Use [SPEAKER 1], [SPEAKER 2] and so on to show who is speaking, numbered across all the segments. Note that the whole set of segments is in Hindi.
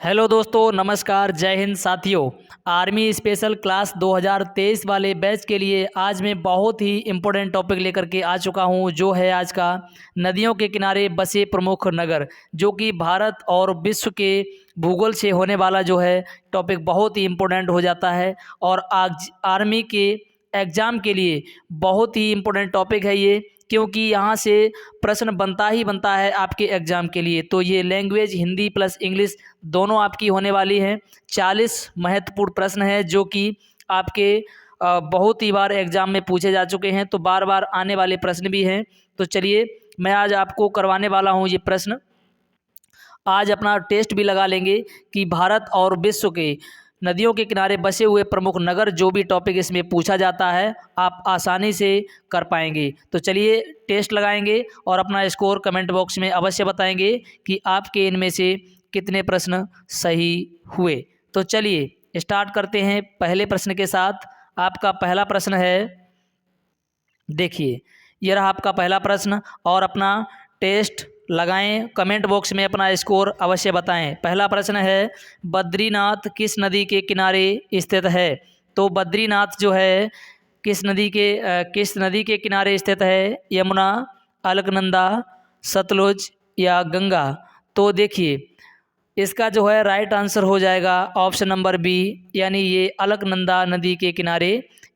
[SPEAKER 1] हेलो दोस्तों, नमस्कार, जय हिंद साथियों। आर्मी स्पेशल क्लास 2023 वाले बैच के लिए आज मैं बहुत ही इम्पोर्टेंट टॉपिक लेकर के आ चुका हूं, जो है आज का नदियों के किनारे बसे प्रमुख नगर, जो कि भारत और विश्व के भूगोल से होने वाला जो है टॉपिक बहुत ही इम्पोर्टेंट हो जाता है। और आज आर्मी के एग्ज़ाम के लिए बहुत ही इम्पोर्टेंट टॉपिक है ये, क्योंकि यहाँ से प्रश्न बनता ही बनता है आपके एग्ज़ाम के लिए। तो ये लैंग्वेज हिंदी प्लस इंग्लिश दोनों आपकी होने वाली हैं। 40 महत्वपूर्ण प्रश्न हैं जो कि आपके बहुत ही बार एग्ज़ाम में पूछे जा चुके हैं, तो बार बार आने वाले प्रश्न भी हैं। तो चलिए, मैं आज आपको करवाने वाला हूँ ये प्रश्न। आज अपना टेस्ट भी लगा लेंगे कि भारत और विश्व के नदियों के किनारे बसे हुए प्रमुख नगर, जो भी टॉपिक इसमें पूछा जाता है आप आसानी से कर पाएंगे। तो चलिए टेस्ट लगाएंगे और अपना स्कोर कमेंट बॉक्स में अवश्य बताएंगे कि आपके इनमें से कितने प्रश्न सही हुए। तो चलिए स्टार्ट करते हैं पहले प्रश्न के साथ। आपका पहला प्रश्न है, देखिए यह रहा आपका पहला प्रश्न, और अपना टेस्ट लगाएं, कमेंट बॉक्स में अपना स्कोर अवश्य बताएं। पहला प्रश्न है, बद्रीनाथ किस नदी के किनारे स्थित है? तो बद्रीनाथ जो है किस नदी के किनारे स्थित है? यमुना, अलकनंदा, सतलुज या गंगा? तो देखिए इसका जो है राइट आंसर हो जाएगा ऑप्शन नंबर बी, यानी ये अलकनंदा नदी के किनारे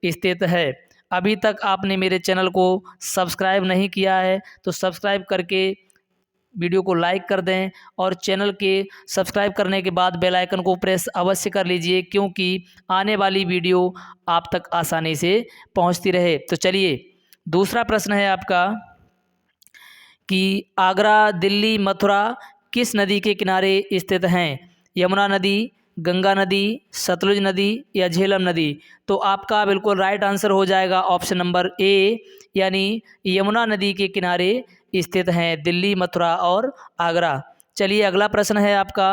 [SPEAKER 1] स्थित है। अभी तक आपने मेरे चैनल को सब्सक्राइब नहीं किया है तो सब्सक्राइब करके वीडियो को लाइक कर दें, और चैनल के सब्सक्राइब करने के बाद बेल आइकन को प्रेस अवश्य कर लीजिए, क्योंकि आने वाली वीडियो आप तक आसानी से पहुंचती रहे। तो चलिए दूसरा प्रश्न है आपका कि आगरा, दिल्ली, मथुरा किस नदी के किनारे स्थित हैं? यमुना नदी, गंगा नदी, सतलुज नदी या झेलम नदी? तो आपका बिल्कुल राइट आंसर हो जाएगा ऑप्शन नंबर ए, यानी यमुना नदी के किनारे स्थित हैं दिल्ली, मथुरा और आगरा। चलिए अगला प्रश्न है आपका।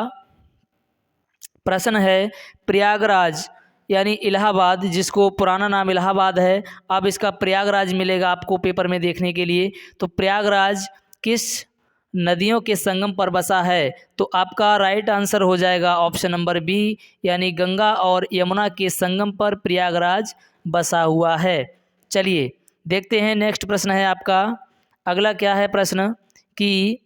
[SPEAKER 1] प्रश्न है, प्रयागराज यानी इलाहाबाद, जिसको पुराना नाम इलाहाबाद है, अब इसका प्रयागराज मिलेगा आपको पेपर में देखने के लिए। तो प्रयागराज किस नदियों के संगम पर बसा है? तो आपका राइट आंसर हो जाएगा ऑप्शन नंबर बी, यानी गंगा और यमुना के संगम पर प्रयागराज बसा हुआ है। चलिए देखते हैं नेक्स्ट प्रश्न है आपका। अगला क्या है प्रश्न कि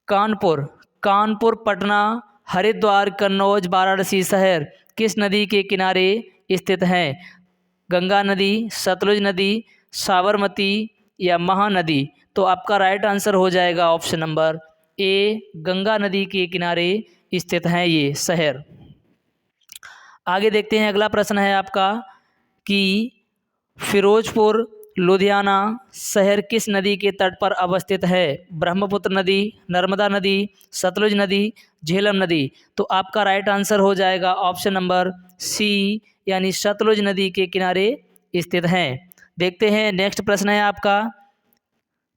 [SPEAKER 1] कानपुर, पटना, हरिद्वार, कन्नौज, वाराणसी शहर किस नदी के किनारे स्थित हैं? गंगा नदी, सतलुज नदी, साबरमती या महानदी? तो आपका राइट आंसर हो जाएगा ऑप्शन नंबर ए, गंगा नदी के किनारे स्थित हैं ये शहर। आगे देखते हैं अगला प्रश्न है आपका कि फिरोजपुर, लुधियाना शहर किस नदी के तट पर अवस्थित है? ब्रह्मपुत्र नदी, नर्मदा नदी, सतलुज नदी, झेलम नदी? तो आपका राइट आंसर हो जाएगा ऑप्शन नंबर सी, यानी सतलुज नदी के किनारे स्थित हैं। देखते हैं नेक्स्ट प्रश्न है आपका।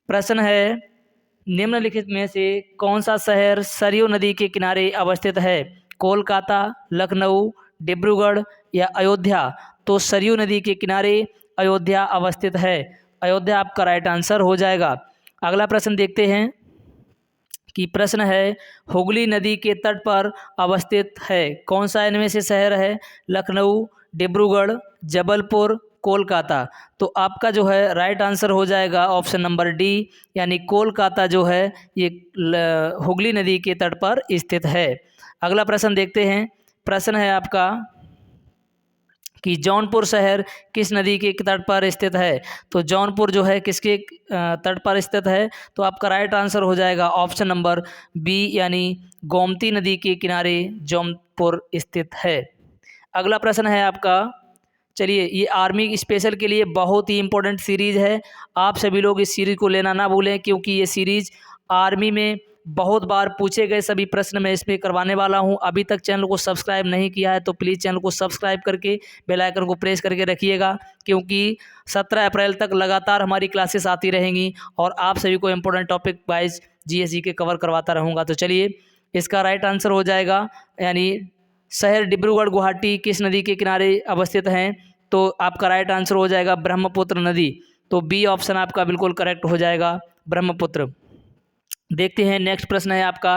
[SPEAKER 1] प्रश्न है, निम्नलिखित में से कौन सा शहर सरयू नदी के किनारे अवस्थित है? कोलकाता, लखनऊ, डिब्रूगढ़ या अयोध्या? तो सरयू नदी के किनारे अयोध्या अवस्थित है। अयोध्या आपका राइट आंसर हो जाएगा। अगला प्रश्न देखते हैं कि प्रश्न है, हुगली नदी के तट पर अवस्थित है कौन सा इनमें से शहर है? लखनऊ, डिब्रूगढ़, जबलपुर, कोलकाता? तो आपका जो है राइट आंसर हो जाएगा ऑप्शन नंबर डी, यानी कोलकाता जो है ये हुगली नदी के तट पर स्थित है। अगला प्रश्न देखते हैं। प्रश्न है आपका कि जौनपुर शहर किस नदी के तट पर स्थित है? तो जौनपुर जो है किसके तट पर स्थित है? तो आपका राइट आंसर हो जाएगा ऑप्शन नंबर बी, यानी गोमती नदी के किनारे जौनपुर स्थित है। अगला प्रश्न है आपका। चलिए, ये आर्मी स्पेशल के लिए बहुत ही इम्पोर्टेंट सीरीज़ है। आप सभी लोग इस सीरीज़ को लेना ना भूलें, क्योंकि ये सीरीज़ आर्मी में बहुत बार पूछे गए सभी प्रश्न मैं इसमें करवाने वाला हूं। अभी तक चैनल को सब्सक्राइब नहीं किया है तो प्लीज़ चैनल को सब्सक्राइब करके बेल आइकन को प्रेस करके रखिएगा, क्योंकि 17 अप्रैल तक लगातार हमारी क्लासेस आती रहेंगी और आप सभी को इम्पोर्टेंट टॉपिक वाइज जीएसई के कवर करवाता रहूँगा। तो चलिए इसका राइट आंसर हो जाएगा, यानी शहर डिब्रूगढ़, गुवाहाटी किस नदी के किनारे अवस्थित हैं? तो आपका राइट आंसर हो जाएगा ब्रह्मपुत्र नदी। तो बी ऑप्शन आपका बिल्कुल करेक्ट हो जाएगा, ब्रह्मपुत्र। देखते हैं नेक्स्ट प्रश्न है आपका।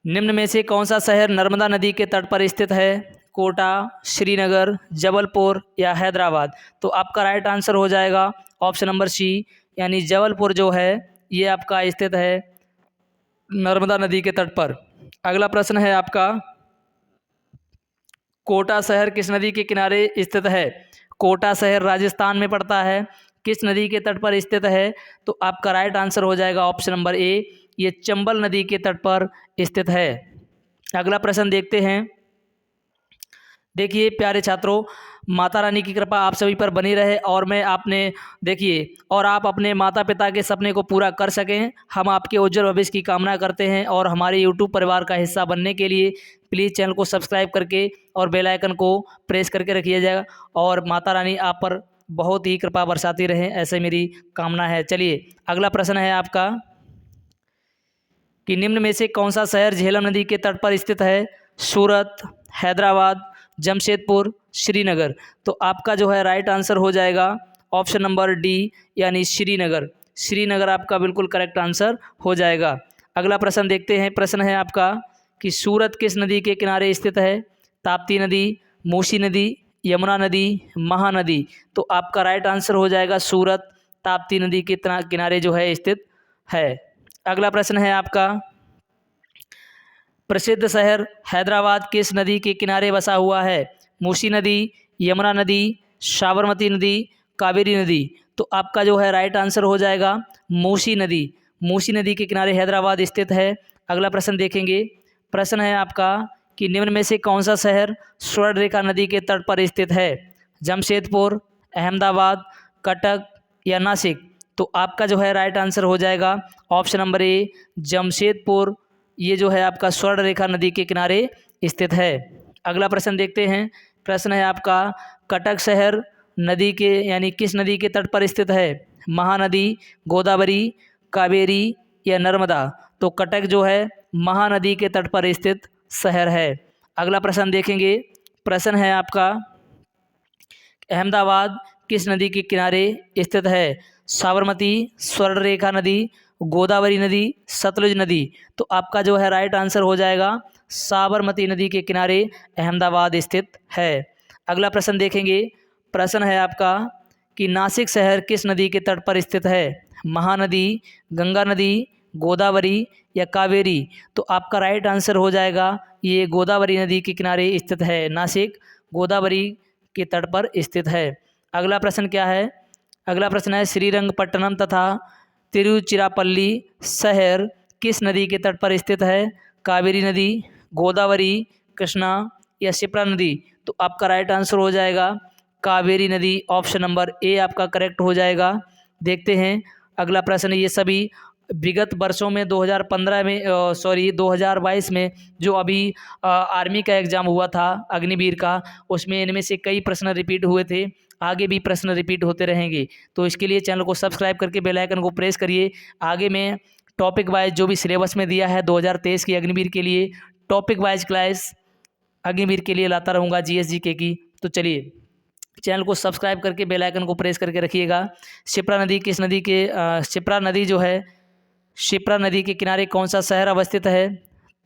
[SPEAKER 1] निम्न में से कौन सा शहर नर्मदा नदी के तट पर स्थित है? कोटा, श्रीनगर, जबलपुर या हैदराबाद? तो आपका राइट आंसर हो जाएगा ऑप्शन नंबर सी, यानी जबलपुर जो है ये आपका स्थित है नर्मदा नदी के तट पर। अगला प्रश्न है आपका, कोटा शहर किस नदी के किनारे स्थित है? कोटा शहर राजस्थान में पड़ता है, किस नदी के तट पर स्थित है? तो आपका राइट आंसर हो जाएगा ऑप्शन नंबर ए, ये चंबल नदी के तट पर स्थित है। अगला प्रश्न देखते हैं। देखिए प्यारे छात्रों, माता रानी की कृपा आप सभी पर बनी रहे और मैं आपने देखिए और आप अपने माता पिता के सपने को पूरा कर सकें। हम आपके उज्जवल भविष्य की कामना करते हैं और हमारे यूट्यूब परिवार का हिस्सा बनने के लिए प्लीज़ चैनल को सब्सक्राइब करके और बेल आइकन को प्रेस करके रखिएगा और माता रानी आप पर बहुत ही कृपा बरसाती रहें, ऐसे मेरी कामना है। चलिए अगला प्रश्न है आपका कि निम्न में से कौन सा शहर झेलम नदी के तट पर स्थित है? सूरत, हैदराबाद, जमशेदपुर, श्रीनगर? तो आपका जो है राइट आंसर हो जाएगा ऑप्शन नंबर डी, यानी श्रीनगर। श्रीनगर आपका बिल्कुल करेक्ट आंसर हो जाएगा। अगला प्रश्न देखते हैं। प्रश्न है आपका कि सूरत किस नदी के किनारे स्थित है? ताप्ती नदी, मूसी नदी, यमुना नदी, महानदी? तो आपका राइट आंसर हो जाएगा सूरत ताप्ती नदी के किनारे जो है स्थित है। अगला प्रश्न है आपका, प्रसिद्ध शहर हैदराबाद किस नदी के किनारे बसा हुआ है? मूसी नदी, यमुना नदी, साबरमती नदी, कावेरी नदी? तो आपका जो है राइट आंसर हो जाएगा मूसी नदी। मूसी नदी के किनारे हैदराबाद स्थित है। अगला प्रश्न देखेंगे। प्रश्न है आपका कि निम्न में से कौन सा शहर स्वर्ण रेखा नदी के तट पर स्थित है? जमशेदपुर, अहमदाबाद, कटक या नासिक? तो आपका जो है राइट आंसर हो जाएगा ऑप्शन नंबर ए, जमशेदपुर। ये जो है आपका स्वर्ण रेखा नदी के किनारे स्थित है। अगला प्रश्न देखते हैं। प्रश्न है आपका, कटक शहर नदी के यानी किस नदी के तट पर स्थित है? महानदी, गोदावरी, कावेरी या नर्मदा? तो कटक जो है महानदी के तट पर स्थित शहर है। अगला प्रश्न देखेंगे। प्रश्न है आपका, अहमदाबाद किस नदी के किनारे स्थित है? साबरमती, स्वर्ण रेखा नदी, गोदावरी नदी, सतलुज नदी? तो आपका जो है राइट आंसर हो जाएगा साबरमती नदी के किनारे अहमदाबाद स्थित है। अगला प्रश्न देखेंगे। प्रश्न है आपका कि नासिक शहर किस नदी के तट पर स्थित है? महानदी, गंगा नदी, गोदावरी या कावेरी? तो आपका राइट आंसर हो जाएगा ये गोदावरी नदी के किनारे स्थित है। नासिक गोदावरी के तट पर स्थित है। अगला प्रश्न क्या है? अगला प्रश्न है, श्रीरंगपट्टनम तथा तिरुचिरापल्ली शहर किस नदी के तट पर स्थित है? कावेरी नदी, गोदावरी, कृष्णा या शिप्रा नदी? तो आपका राइट आंसर हो जाएगा कावेरी नदी। ऑप्शन नंबर ए आपका करेक्ट हो जाएगा। देखते हैं अगला प्रश्न। ये सभी विगत वर्षों में 2015 में 2022 में जो अभी आर्मी का एग्ज़ाम हुआ था अग्निवीर का, उसमें इनमें से कई प्रश्न रिपीट हुए थे। आगे भी प्रश्न रिपीट होते रहेंगे, तो इसके लिए चैनल को सब्सक्राइब करके बेल आइकन को प्रेस करिए। आगे मैं टॉपिक वाइज जो भी सिलेबस में दिया है 2023 की अग्निवीर के लिए टॉपिक वाइज क्लास अग्निवीर के लिए लाता रहूँगा, जीएस जीके की। तो चलिए चैनल को सब्सक्राइब करके बेल आइकन को प्रेस करके रखिएगा। शिप्रा नदी किस नदी के शिप्रा नदी जो है शिप्रा नदी के किनारे कौन सा शहर अवस्थित है?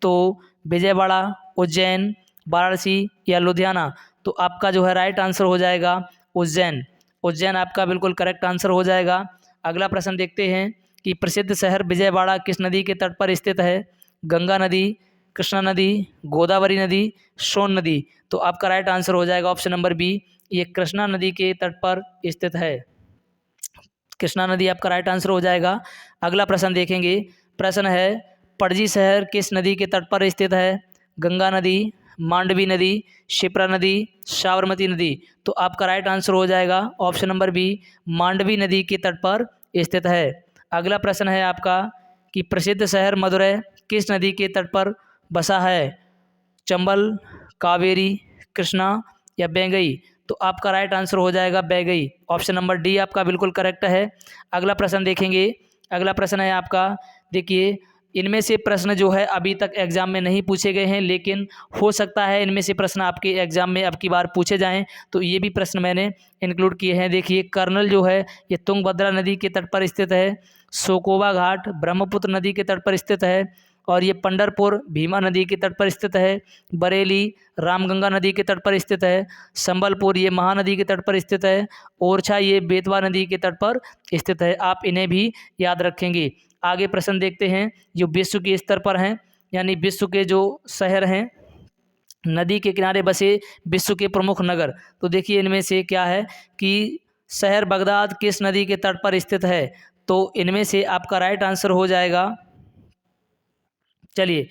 [SPEAKER 1] तो विजयवाड़ा, उज्जैन, वाराणसी या लुधियाना? तो आपका जो है राइट आंसर हो जाएगा उज्जैन। उज्जैन आपका बिल्कुल करेक्ट आंसर हो जाएगा। अगला प्रश्न देखते हैं कि प्रसिद्ध शहर विजयवाड़ा किस नदी के तट पर स्थित है? गंगा नदी, कृष्णा नदी, गोदावरी नदी, सोन नदी? तो आपका राइट आंसर हो जाएगा ऑप्शन नंबर बी, ये कृष्णा नदी के तट पर स्थित है। कृष्णा नदी आपका राइट आंसर हो जाएगा। अगला प्रश्न देखेंगे। प्रश्न है, पणजी शहर किस नदी के तट पर स्थित है? गंगा नदी, मांडवी नदी, शिप्रा नदी, साबरमती नदी? तो आपका राइट आंसर हो जाएगा ऑप्शन नंबर बी, मांडवी नदी के तट पर स्थित है। अगला प्रश्न है आपका कि प्रसिद्ध शहर मदुरै किस नदी के तट पर बसा है? चंबल, कावेरी, कृष्णा या बेंगई? तो आपका राइट आंसर हो जाएगा बेंगई। ऑप्शन नंबर डी आपका बिल्कुल करेक्ट है। अगला प्रश्न देखेंगे। अगला प्रश्न है आपका, देखिए इनमें से प्रश्न जो है अभी तक एग्जाम में नहीं पूछे गए हैं, लेकिन हो सकता है इनमें से प्रश्न आपके एग्जाम में अब की बार पूछे जाएं, तो ये भी प्रश्न मैंने इंक्लूड किए हैं। देखिए कर्नल जो है ये तुंगभद्रा नदी के तट पर स्थित है। सोकोवा घाट ब्रह्मपुत्र नदी के तट पर स्थित है। और ये पंढरपुर भीमा नदी के तट पर स्थित है। बरेली रामगंगा नदी के तट पर स्थित है। संबलपुर ये महानदी के तट पर स्थित है। ओरछा ये बेतवा नदी के तट पर स्थित है। आप इन्हें भी याद रखेंगे। आगे प्रश्न देखते हैं जो विश्व के स्तर पर हैं, यानी विश्व के जो शहर हैं, नदी के किनारे बसे विश्व के प्रमुख नगर। तो देखिए इनमें से क्या है कि शहर बगदाद किस नदी के तट पर स्थित है। तो इनमें से आपका राइट आंसर हो जाएगा, चलिए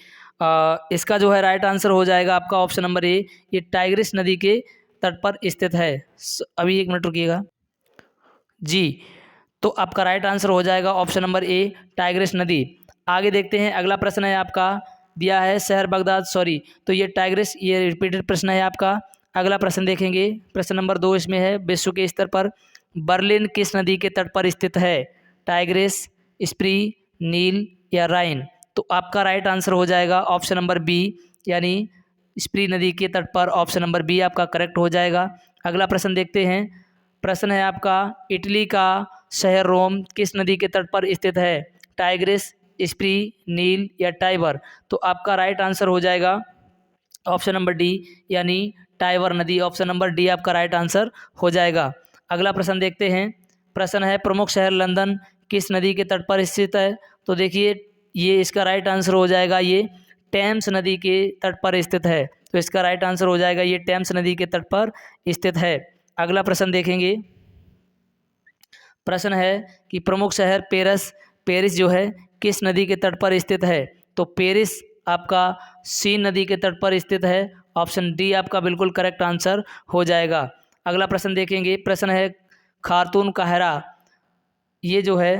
[SPEAKER 1] इसका जो है राइट आंसर हो जाएगा आपका ऑप्शन नंबर ए, ये टाइग्रिस नदी के तट पर स्थित है। अभी 1 मिनट रुकिएगा जी। तो आपका राइट आंसर हो जाएगा ऑप्शन नंबर ए, टाइग्रिस नदी। आगे देखते हैं, अगला प्रश्न है आपका, दिया है शहर बगदाद, सॉरी तो ये टाइग्रिस, ये रिपीटेड प्रश्न है आपका। अगला प्रश्न देखेंगे, प्रश्न नंबर 2 इसमें है, विश्व के स्तर पर बर्लिन किस नदी के तट पर स्थित है। टाइग्रिस, स्प्री, नील या राइन। तो आपका राइट आंसर हो जाएगा ऑप्शन नंबर बी, यानी स्प्री नदी के तट पर। ऑप्शन नंबर बी आपका करेक्ट हो जाएगा। अगला प्रश्न देखते हैं, प्रश्न है आपका, इटली का शहर रोम किस नदी के तट पर स्थित है। टाइग्रिस, स्प्री, नील या टाइबर। तो आपका राइट आंसर हो जाएगा ऑप्शन नंबर डी, यानी टाइबर नदी। ऑप्शन नंबर डी आपका राइट आंसर हो जाएगा। अगला प्रश्न देखते हैं, प्रश्न है प्रमुख शहर लंदन किस नदी के तट पर स्थित है। तो देखिए ये इसका राइट आंसर हो जाएगा, ये टेम्स नदी के तट पर स्थित है। तो इसका राइट आंसर हो जाएगा, ये टेम्स नदी के तट पर स्थित है। अगला प्रश्न देखेंगे, प्रश्न है कि प्रमुख शहर पेरिस जो है किस नदी के तट पर स्थित है। तो पेरिस आपका सीन नदी के तट पर स्थित है। ऑप्शन डी आपका बिल्कुल करेक्ट आंसर हो जाएगा। अगला प्रश्न देखेंगे, प्रश्न है खार्तूम काहिरा ये जो है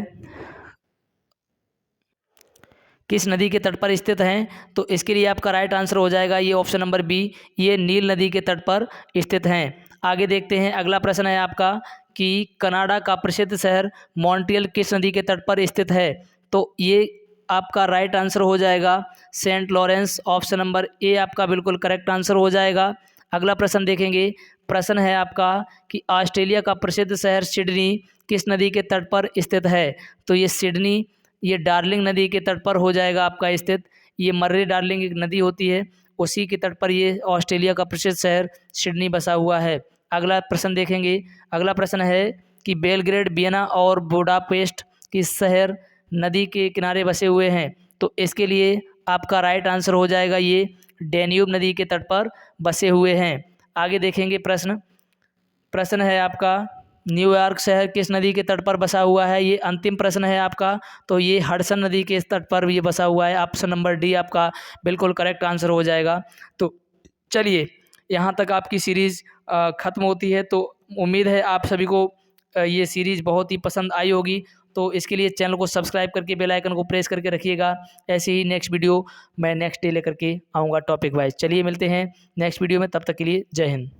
[SPEAKER 1] किस नदी के तट पर स्थित हैं। तो इसके लिए आपका राइट आंसर हो जाएगा ये ऑप्शन नंबर बी, ये नील नदी के तट पर स्थित हैं। आगे देखते हैं, अगला प्रश्न है आपका कि कनाडा का प्रसिद्ध शहर मॉन्ट्रियल किस नदी के तट पर स्थित है। तो ये आपका राइट आंसर हो जाएगा Saint Lawrence. Option number A आपका बिल्कुल करेक्ट आंसर हो जाएगा। अगला प्रश्न देखेंगे, प्रश्न है आपका कि ऑस्ट्रेलिया का प्रसिद्ध शहर सिडनी किस नदी के तट पर स्थित है। तो ये सिडनी ये डार्लिंग नदी के तट पर हो जाएगा आपका स्थित। ये मर्रे डार्लिंग एक नदी होती है, उसी के तट पर ये ऑस्ट्रेलिया का प्रसिद्ध शहर सिडनी बसा हुआ है। अगला प्रश्न देखेंगे, अगला प्रश्न है कि बेलग्रेड, वियना और बुडापेस्ट किस शहर नदी के किनारे बसे हुए हैं। तो इसके लिए आपका राइट आंसर हो जाएगा, ये डैन्यूब नदी के तट पर बसे हुए हैं। आगे देखेंगे, प्रश्न है आपका न्यूयॉर्क शहर किस नदी के तट पर बसा हुआ है। ये अंतिम प्रश्न है आपका। तो ये हडसन नदी के तट पर ये बसा हुआ है। ऑप्शन नंबर डी आपका बिल्कुल करेक्ट आंसर हो जाएगा। तो चलिए यहाँ तक आपकी सीरीज़ ख़त्म होती है। तो उम्मीद है आप सभी को ये सीरीज़ बहुत ही पसंद आई होगी। तो इसके लिए चैनल को सब्सक्राइब करके बेल आइकन को प्रेस करके रखिएगा। ऐसे ही नेक्स्ट वीडियो मैं नेक्स्ट डे लेकर के आऊँगा टॉपिक वाइज। चलिए मिलते हैं नेक्स्ट वीडियो में, तब तक के लिए जय हिंद।